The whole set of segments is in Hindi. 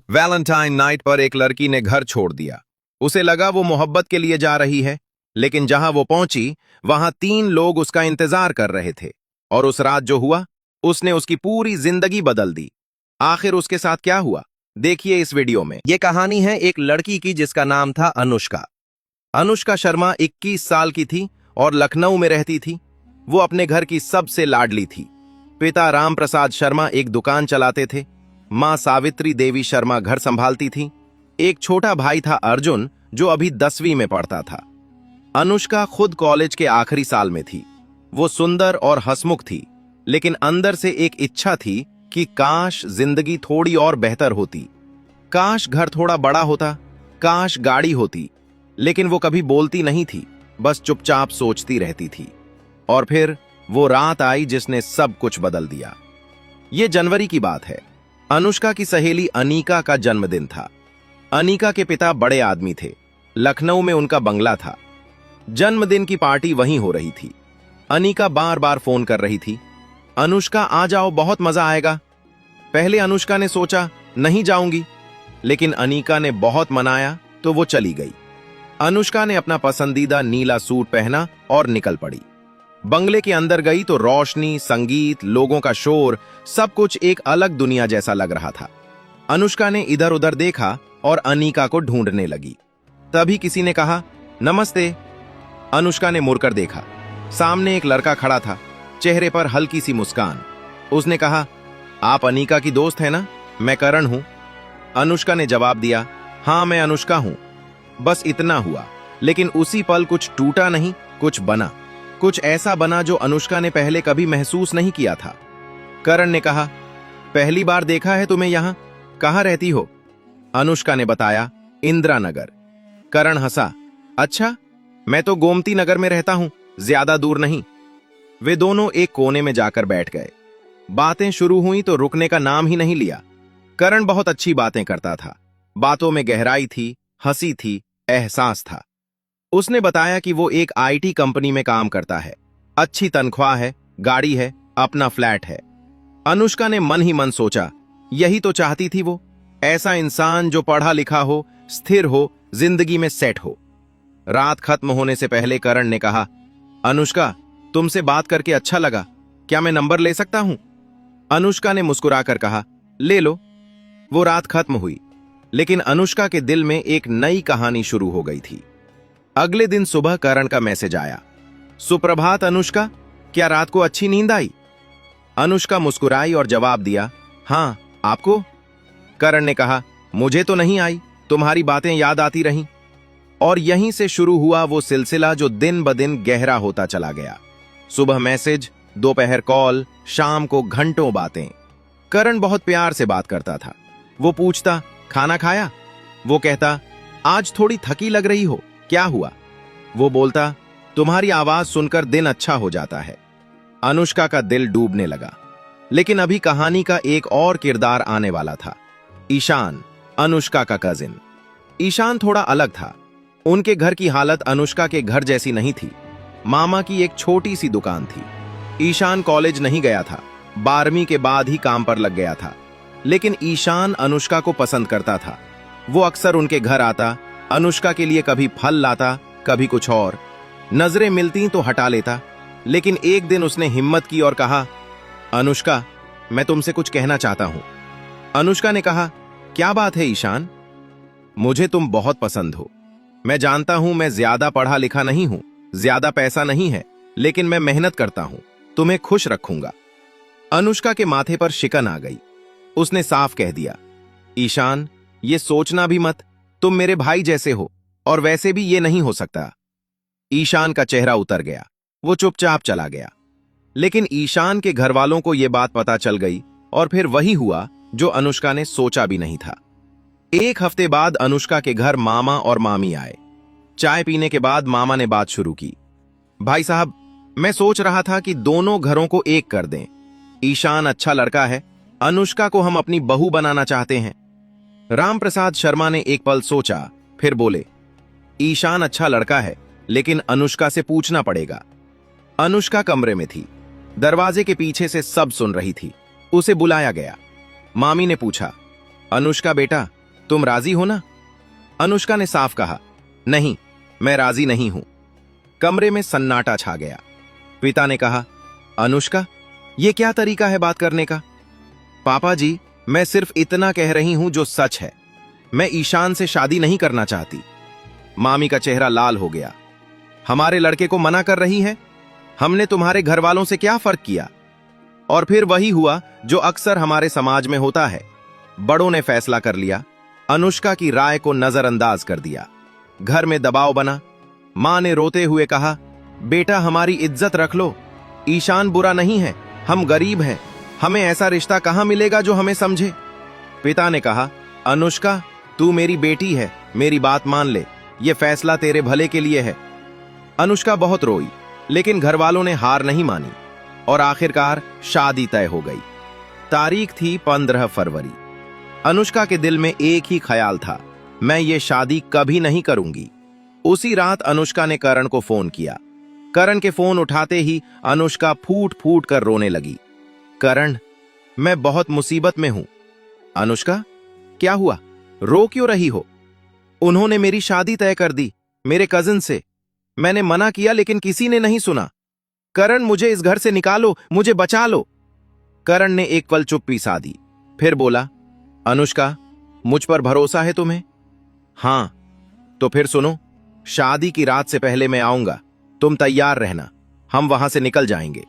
वैलेंटाइन नाइट पर एक लड़की ने घर छोड़ दिया। उसे लगा वो मोहब्बत के लिए जा रही है, लेकिन जहां वो पहुंची वहां 3 लोग उसका इंतजार कर रहे थे। और उस रात जो हुआ, उसने उसकी पूरी जिंदगी बदल दी। आखिर उसके साथ क्या हुआ, देखिए इस वीडियो में। ये कहानी है एक लड़की की जिसका नाम था अनुष्का। अनुष्का शर्मा 21 साल की थी और लखनऊ में रहती थी। वो अपने घर की सबसे लाडली थी। पिता राम प्रसाद शर्मा एक दुकान चलाते थे। मां सावित्री देवी शर्मा घर संभालती थी। एक छोटा भाई था अर्जुन, जो अभी 10वीं में पढ़ता था। अनुष्का खुद कॉलेज के आखिरी साल में थी। वो सुंदर और हंसमुख थी, लेकिन अंदर से एक इच्छा थी कि काश जिंदगी थोड़ी और बेहतर होती। काश घर थोड़ा बड़ा होता, काश गाड़ी होती। लेकिन वो कभी बोलती नहीं थी, बस चुपचाप सोचती रहती थी। और फिर वो रात आई जिसने सब कुछ बदल दिया। ये जनवरी की बात है। अनुष्का की सहेली अनीका का जन्मदिन था। अनीका के पिता बड़े आदमी थे। लखनऊ में उनका बंगला था। जन्मदिन की पार्टी वहीं हो रही थी। अनीका बार बार फोन कर रही थी, अनुष्का आ जाओ, बहुत मजा आएगा। पहले अनुष्का ने सोचा नहीं जाऊंगी, लेकिन अनीका ने बहुत मनाया तो वो चली गई। अनुष्का ने अपना पसंदीदा नीला सूट पहना और निकल पड़ी। बंगले के अंदर गई तो रोशनी, संगीत, लोगों का शोर, सब कुछ एक अलग दुनिया जैसा लग रहा था। अनुष्का ने इधर उधर देखा और अनीका को ढूंढने लगी। तभी किसी ने कहा, नमस्ते। अनुष्का ने मुड़कर देखा। सामने एक लड़का खड़ा था, चेहरे पर हल्की सी मुस्कान। उसने कहा, आप अनीका की दोस्त है ना? मैं करण हूं। अनुष्का ने जवाब दिया, हां मैं अनुष्का हूं। बस इतना हुआ, लेकिन उसी पल कुछ टूटा नहीं, कुछ बना। कुछ ऐसा बना जो अनुष्का ने पहले कभी महसूस नहीं किया था। करण ने कहा, पहली बार देखा है तुम्हें यहां, कहां रहती हो? अनुष्का ने बताया, इंदिरा नगर। करण हंसा, अच्छा, मैं तो गोमती नगर में रहता हूं, ज्यादा दूर नहीं। वे दोनों एक कोने में जाकर बैठ गए। बातें शुरू हुई तो रुकने का नाम ही नहीं लिया। करण बहुत अच्छी बातें करता था। बातों में गहराई थी, हंसी थी, एहसास था। उसने बताया कि वो एक आईटी कंपनी में काम करता है, अच्छी तनख्वाह है, गाड़ी है, अपना फ्लैट है। अनुष्का ने मन ही मन सोचा, यही तो चाहती थी वो, ऐसा इंसान जो पढ़ा लिखा हो, स्थिर हो, जिंदगी में सेट हो। रात खत्म होने से पहले करण ने कहा, अनुष्का, तुमसे बात करके अच्छा लगा, क्या मैं नंबर ले सकता हूं? अनुष्का ने मुस्कुराकर कहा, ले लो। वो रात खत्म हुई, लेकिन अनुष्का के दिल में एक नई कहानी शुरू हो गई थी। अगले दिन सुबह करण का मैसेज आया, सुप्रभात अनुष्का, क्या रात को अच्छी नींद आई? अनुष्का मुस्कुराई और जवाब दिया, हां, आपको? करण ने कहा, मुझे तो नहीं आई, तुम्हारी बातें याद आती रहीं। और यहीं से शुरू हुआ वो सिलसिला जो दिन ब दिन गहरा होता चला गया। सुबह मैसेज, दोपहर कॉल, शाम को घंटों बातें। करण बहुत प्यार से बात करता था। वो पूछता, खाना खाया? वो कहता, आज थोड़ी थकी लग रही हो, क्या हुआ? वो बोलता, तुम्हारी आवाज सुनकर दिन अच्छा हो जाता है। अनुष्का का दिल डूबने लगा। लेकिन अभी कहानी का एक और किरदार आने वाला था, ईशान, अनुष्का का कजिन। ईशान थोड़ा अलग था। उनके घर की हालत अनुष्का के घर जैसी नहीं थी। मामा की एक छोटी सी दुकान थी। ईशान कॉलेज नहीं गया था, 12वीं के बाद ही काम पर लग गया था। लेकिन ईशान अनुष्का को पसंद करता था। वो अक्सर उनके घर आता, अनुष्का के लिए कभी फल लाता, कभी कुछ और। नजरें मिलती तो हटा लेता। लेकिन एक दिन उसने हिम्मत की और कहा, अनुष्का, मैं तुमसे कुछ कहना चाहता हूं। अनुष्का ने कहा, क्या बात है ईशान? मुझे तुम बहुत पसंद हो। मैं जानता हूं मैं ज्यादा पढ़ा लिखा नहीं हूं, ज्यादा पैसा नहीं है, लेकिन मैं मेहनत करता हूं, तुम्हें खुश रखूंगा। अनुष्का के माथे पर शिकन आ गई। उसने साफ कह दिया, ईशान, ये सोचना भी मत, तुम मेरे भाई जैसे हो, और वैसे भी ये नहीं हो सकता। ईशान का चेहरा उतर गया। वो चुपचाप चला गया। लेकिन ईशान के घर वालों को यह बात पता चल गई, और फिर वही हुआ जो अनुष्का ने सोचा भी नहीं था। एक हफ्ते बाद अनुष्का के घर मामा और मामी आए। चाय पीने के बाद मामा ने बात शुरू की, भाई साहब, मैं सोच रहा था कि दोनों घरों को एक कर दें। ईशान अच्छा लड़का है, अनुष्का को हम अपनी बहू बनाना चाहते हैं। राम प्रसाद शर्मा ने एक पल सोचा, फिर बोले, ईशान अच्छा लड़का है, लेकिन अनुष्का से पूछना पड़ेगा। अनुष्का कमरे में थी। दरवाजे के पीछे से सब सुन रही थी। उसे बुलाया गया। मामी ने पूछा, अनुष्का बेटा, तुम राजी हो ना? अनुष्का ने साफ कहा, नहीं, मैं राजी नहीं हूं। कमरे में सन्नाटा छा गया। पिता ने कहा, अनुष्का, यह क्या तरीका है बात करने का? पापा जी, मैं सिर्फ इतना कह रही हूं जो सच है। मैं ईशान से शादी नहीं करना चाहती। मामी का चेहरा लाल हो गया। हमारे लड़के को मना कर रही है? हमने तुम्हारे घर वालों से क्या फर्क किया? और फिर वही हुआ जो अक्सर हमारे समाज में होता है। बड़ों ने फैसला कर लिया, अनुष्का की राय को नजरअंदाज कर दिया। घर में दबाव बना। मां ने रोते हुए कहा, बेटा हमारी इज्जत रख लो। ईशान बुरा नहीं है, हम गरीब हैं। हमें ऐसा रिश्ता कहां मिलेगा जो हमें समझे। पिता ने कहा, अनुष्का, तू मेरी बेटी है, मेरी बात मान ले। यह फैसला तेरे भले के लिए है। अनुष्का बहुत रोई, लेकिन घर वालों ने हार नहीं मानी और आखिरकार शादी तय हो गई। तारीख थी 15 फरवरी। अनुष्का के दिल में एक ही ख्याल था, मैं ये शादी कभी नहीं करूंगी। उसी रात अनुष्का ने करण को फोन किया। करण के फोन उठाते ही अनुष्का फूट फूट कर रोने लगी। करण, मैं बहुत मुसीबत में हूं। अनुष्का, क्या हुआ? रो क्यों रही हो? उन्होंने मेरी शादी तय कर दी, मेरे कजिन से। मैंने मना किया लेकिन किसी ने नहीं सुना। करण, मुझे इस घर से निकालो, मुझे बचा लो। करण ने एक पल चुप्पी साधी, फिर बोला, अनुष्का, मुझ पर भरोसा है तुम्हें? हां। तो फिर सुनो, शादी की रात से पहले मैं आऊंगा, तुम तैयार रहना, हम वहां से निकल जाएंगे।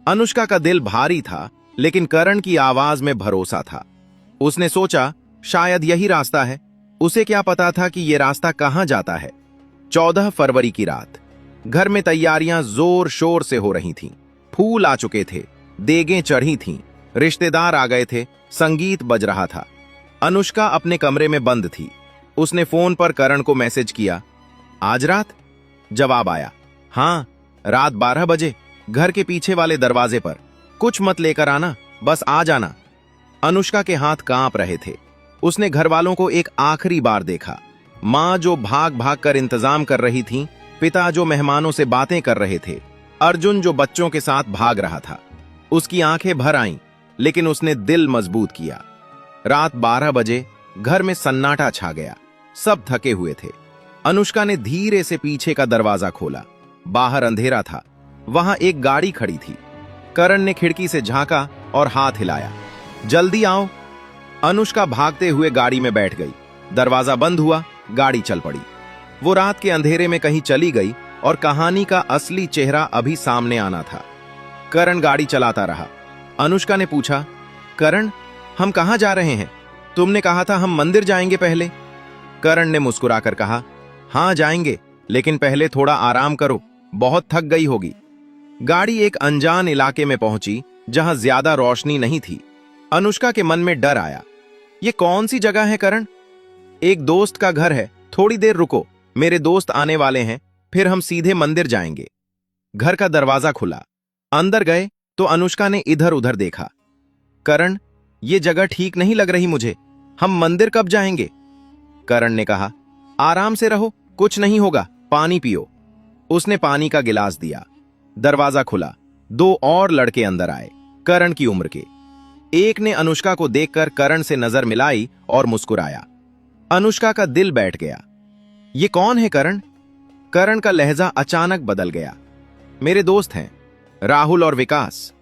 अनुष्का का दिल भारी था, लेकिन करण की आवाज में भरोसा था। उसने सोचा, शायद यही रास्ता है। उसे क्या पता था कि यह रास्ता कहां जाता है। 14 फरवरी की रात घर में तैयारियां जोर शोर से हो रही थीं। फूल आ चुके थे, देगें चढ़ी थीं, रिश्तेदार आ गए थे, संगीत बज रहा था। अनुष्का अपने कमरे में बंद थी। उसने फोन पर करण को मैसेज किया, आज रात? जवाब आया, हां, रात 12 बजे, घर के पीछे वाले दरवाजे पर। कुछ मत लेकर आना, बस आ जाना। अनुष्का के हाथ कांप रहे थे। उसने घर वालों को एक आखिरी बार देखा। मां जो भाग भाग कर इंतजाम कर रही थी, पिता जो मेहमानों से बातें कर रहे थे, अर्जुन जो बच्चों के साथ भाग रहा था। उसकी आंखें भर आईं, लेकिन उसने दिल मजबूत किया। रात 12 बजे घर में सन्नाटा छा गया। सब थके हुए थे। अनुष्का ने धीरे से पीछे का दरवाजा खोला। बाहर अंधेरा था। वहां एक गाड़ी खड़ी थी। करण ने खिड़की से झांका और हाथ हिलाया, जल्दी आओ। अनुष्का भागते हुए गाड़ी में बैठ गई। दरवाजा बंद हुआ, गाड़ी चल पड़ी। वो रात के अंधेरे में कहीं चली गई और कहानी का असली चेहरा अभी सामने आना था। करण गाड़ी चलाता रहा। अनुष्का ने पूछा, करण, हम कहां जा रहे हैं? तुमने कहा था हम मंदिर जाएंगे पहले। करण ने मुस्कुराकर कहा, हां जाएंगे, लेकिन पहले थोड़ा आराम करो, बहुत थक गई होगी। गाड़ी एक अनजान इलाके में पहुंची जहां ज्यादा रोशनी नहीं थी। अनुष्का के मन में डर आया। ये कौन सी जगह है करण? एक दोस्त का घर है, थोड़ी देर रुको, मेरे दोस्त आने वाले हैं, फिर हम सीधे मंदिर जाएंगे। घर का दरवाजा खुला। अंदर गए तो अनुष्का ने इधर उधर देखा। करण, ये जगह ठीक नहीं लग रही मुझे, हम मंदिर कब जाएंगे? करण ने कहा, आराम से रहो, कुछ नहीं होगा, पानी पियो। उसने पानी का गिलास दिया। दरवाजा खुला। 2 और लड़के अंदर आए, करण की उम्र के। एक ने अनुष्का को देखकर करण से नजर मिलाई और मुस्कुराया। अनुष्का का दिल बैठ गया। ये कौन है करण? करण का लहजा अचानक बदल गया। मेरे दोस्त हैं, राहुल और विकास।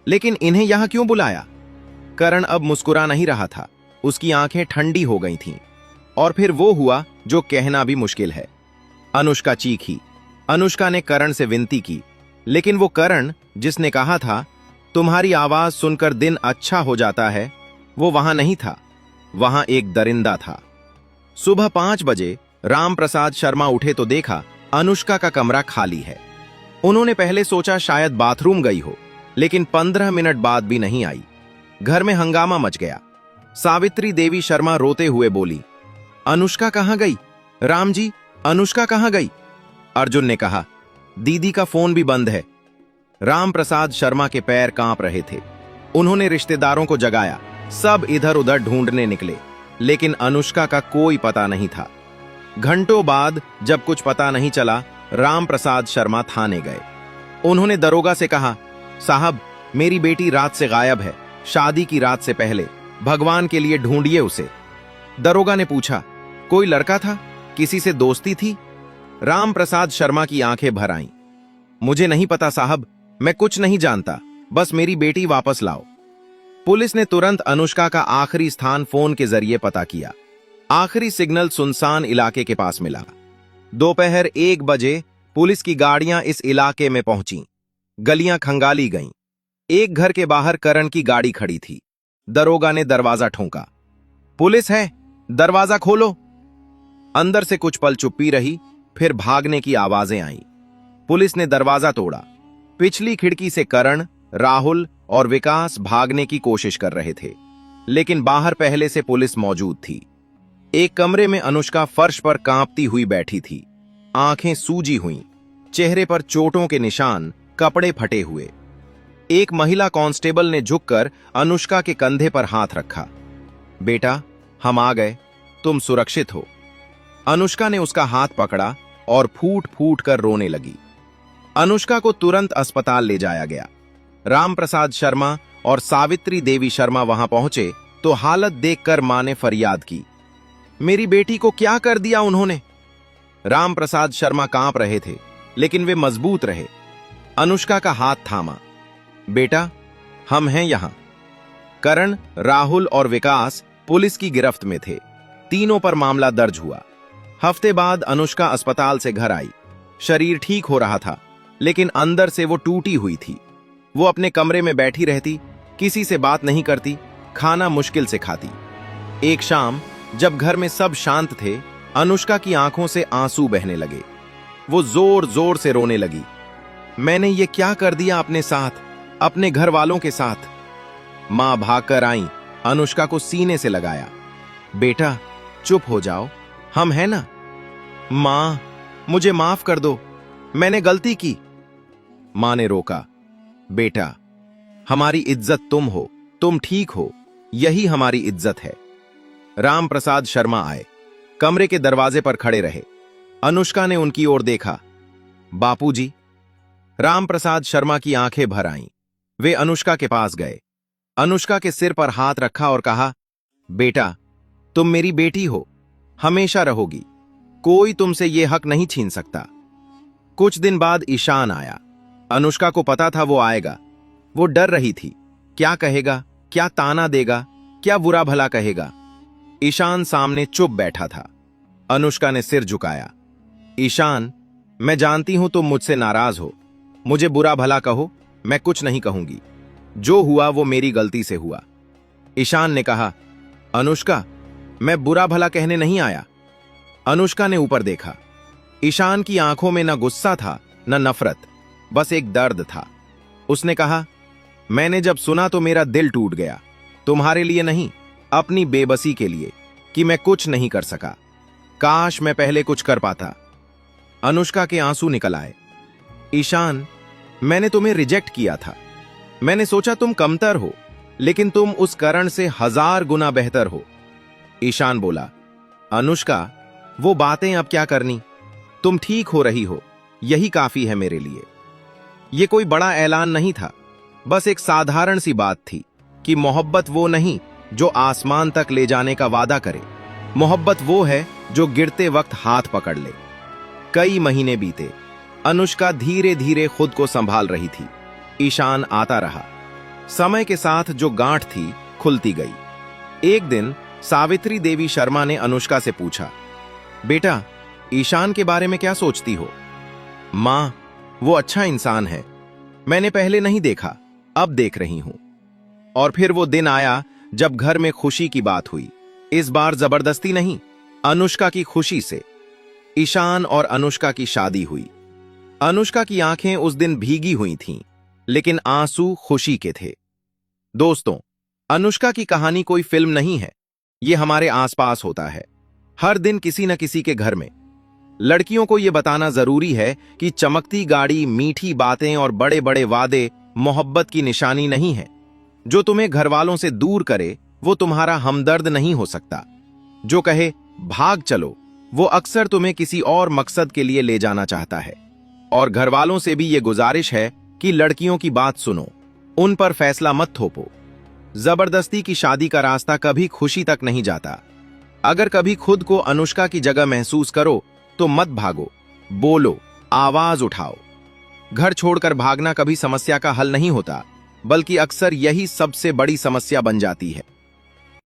लेकिन इन्हें यहां क्यों बुलाया? करण अब मुस्कुरा नहीं रहा था। उसकी आंखें ठंडी हो गई थीं। और फिर वो हुआ जो कहना भी मुश्किल है। अनुष्का चीखी। अनुष्का ने करण से विनती की, लेकिन वो करण जिसने कहा था, तुम्हारी आवाज सुनकर दिन अच्छा हो जाता है, वो वहां नहीं था। वहां एक दरिंदा था। सुबह 5 बजे राम प्रसाद शर्मा उठे तो देखा अनुष्का का कमरा खाली है। उन्होंने पहले सोचा शायद बाथरूम गई हो, लेकिन 15 मिनट बाद भी नहीं आई। घर में हंगामा मच गया। सावित्री देवी शर्मा रोते हुए बोली, अनुष्का कहां गई? राम जी, अनुष्का कहां गई? अर्जुन ने कहा, दीदी का फोन भी बंद है। राम प्रसाद शर्मा के पैर कांप रहे थे। उन्होंने रिश्तेदारों को जगाया। सब इधर उधर ढूंढने निकले, लेकिन अनुष्का का कोई पता नहीं था। घंटों बाद जब कुछ पता नहीं चला, राम प्रसाद शर्मा थाने गए। उन्होंने दरोगा से कहा, साहब, मेरी बेटी रात से गायब है, शादी की रात से पहले। भगवान के लिए ढूंढिए उसे। दरोगा ने पूछा, कोई लड़का था? किसी से दोस्ती थी? राम प्रसाद शर्मा की आंखें भर आईं। मुझे नहीं पता साहब, मैं कुछ नहीं जानता, बस मेरी बेटी वापस लाओ। पुलिस ने तुरंत अनुष्का का आखिरी स्थान फोन के जरिए पता किया। आखिरी सिग्नल सुनसान इलाके के पास मिला। दोपहर 1 बजे पुलिस की गाड़ियां इस इलाके में पहुंची। गलियां खंगाली गईं। एक घर के बाहर करण की गाड़ी खड़ी थी। दरोगा ने दरवाजा ठोंका। पुलिस है, दरवाजा खोलो। अंदर से कुछ पल चुप्पी रही, फिर भागने की आवाजें आईं। पुलिस ने दरवाजा तोड़ा। पिछली खिड़की से करण, राहुल और विकास भागने की कोशिश कर रहे थे, लेकिन बाहर पहले से पुलिस मौजूद थी। एक कमरे में अनुष्का फर्श पर कांपती हुई बैठी थी। आंखें सूजी हुईं, चेहरे पर चोटों के निशान, कपड़े फटे हुए। एक महिला कांस्टेबल ने झुककर अनुष्का के कंधे पर हाथ रखा। बेटा, हम आ गए, तुम सुरक्षित हो। अनुष्का ने उसका हाथ पकड़ा और फूट फूट कर रोने लगी। अनुष्का को तुरंत अस्पताल ले जाया गया। रामप्रसाद शर्मा और सावित्री देवी शर्मा वहां पहुंचे तो हालत देखकर मां ने फरियाद की, मेरी बेटी को क्या कर दिया उन्होंने? रामप्रसाद शर्मा कांप रहे थे, लेकिन वे मजबूत रहे। अनुष्का का हाथ थामा। बेटा, हम हैं यहां। करण, राहुल और विकास पुलिस की गिरफ्त में थे। तीनों पर मामला दर्ज हुआ। हफ्ते बाद अनुष्का अस्पताल से घर आई। शरीर ठीक हो रहा था, लेकिन अंदर से वो टूटी हुई थी। वो अपने कमरे में बैठी रहती, किसी से बात नहीं करती, खाना मुश्किल से खाती। एक शाम जब घर में सब शांत थे, अनुष्का की आंखों से आंसू बहने लगे। वो जोर जोर से रोने लगी। मैंने ये क्या कर दिया अपने साथ, अपने घर वालों के साथ? मां भागकर आई, अनुष्का को सीने से लगाया। बेटा, चुप हो जाओ, हम हैं ना। मां, मुझे माफ कर दो, मैंने गलती की। मां ने रोका। बेटा, हमारी इज्जत तुम हो, तुम ठीक हो, यही हमारी इज्जत है। रामप्रसाद शर्मा आए, कमरे के दरवाजे पर खड़े रहे। अनुष्का ने उनकी ओर देखा। बापूजी। रामप्रसाद शर्मा की आंखें भर आईं। वे अनुष्का के पास गए, अनुष्का के सिर पर हाथ रखा और कहा, बेटा, तुम मेरी बेटी हो, हमेशा रहोगी। कोई तुमसे यह हक नहीं छीन सकता। कुछ दिन बाद ईशान आया। अनुष्का को पता था वो आएगा। वो डर रही थी, क्या कहेगा, क्या ताना देगा, क्या बुरा भला कहेगा। ईशान सामने चुप बैठा था। अनुष्का ने सिर झुकाया। ईशान, मैं जानती हूं तुम मुझसे नाराज हो, मुझे बुरा भला कहो, मैं कुछ नहीं कहूंगी। जो हुआ वो मेरी गलती से हुआ। ईशान ने कहा, अनुष्का, मैं बुरा भला कहने नहीं आया। अनुष्का ने ऊपर देखा। ईशान की आंखों में न गुस्सा था न नफरत, बस एक दर्द था। उसने कहा, मैंने जब सुना तो मेरा दिल टूट गया, तुम्हारे लिए नहीं, अपनी बेबसी के लिए, कि मैं कुछ नहीं कर सका। काश मैं पहले कुछ कर पाता। अनुष्का के आंसू निकल आए। ईशान, मैंने तुम्हें रिजेक्ट किया था। मैंने सोचा तुम कमतर हो, लेकिन तुम उस करण से 1000 गुना बेहतर हो। ईशान बोला, अनुष्का, वो बातें अब क्या करनी, तुम ठीक हो रही हो, यही काफी है मेरे लिए। यह कोई बड़ा ऐलान नहीं था, बस एक साधारण सी बात थी कि मोहब्बत वो नहीं जो आसमान तक ले जाने का वादा करे। मोहब्बत वो है जो गिरते वक्त हाथ पकड़ ले। कई महीने बीते। अनुष्का धीरे धीरे खुद को संभाल रही थी। ईशान आता रहा। समय के साथ जो गांठ थी खुलती गई। एक दिन सावित्री देवी शर्मा ने अनुष्का से पूछा, बेटा, ईशान के बारे में क्या सोचती हो? मां, वो अच्छा इंसान है, मैंने पहले नहीं देखा, अब देख रही हूं। और फिर वो दिन आया जब घर में खुशी की बात हुई। इस बार जबरदस्ती नहीं, अनुष्का की खुशी से। ईशान और अनुष्का की शादी हुई। अनुष्का की आंखें उस दिन भीगी हुई थीं, लेकिन आंसू खुशी के थे। दोस्तों, अनुष्का की कहानी कोई फिल्म नहीं है, ये हमारे आसपास होता है, हर दिन किसी न किसी के घर में। लड़कियों को यह बताना जरूरी है कि चमकती गाड़ी, मीठी बातें और बड़े बड़े वादे मोहब्बत की निशानी नहीं है। जो तुम्हें घर वालों से दूर करे वो तुम्हारा हमदर्द नहीं हो सकता। जो कहे भाग चलो, वो अक्सर तुम्हें किसी और मकसद के लिए ले जाना चाहता है। और घर वालों से भी ये गुजारिश है कि लड़कियों की बात सुनो, उन पर फैसला मत थोपो। जबरदस्ती की शादी का रास्ता कभी खुशी तक नहीं जाता। अगर कभी खुद को अनुष्का की जगह महसूस करो तो मत भागो, बोलो, आवाज उठाओ। घर छोड़कर भागना कभी समस्या का हल नहीं होता, बल्कि अक्सर यही सबसे बड़ी समस्या बन जाती है।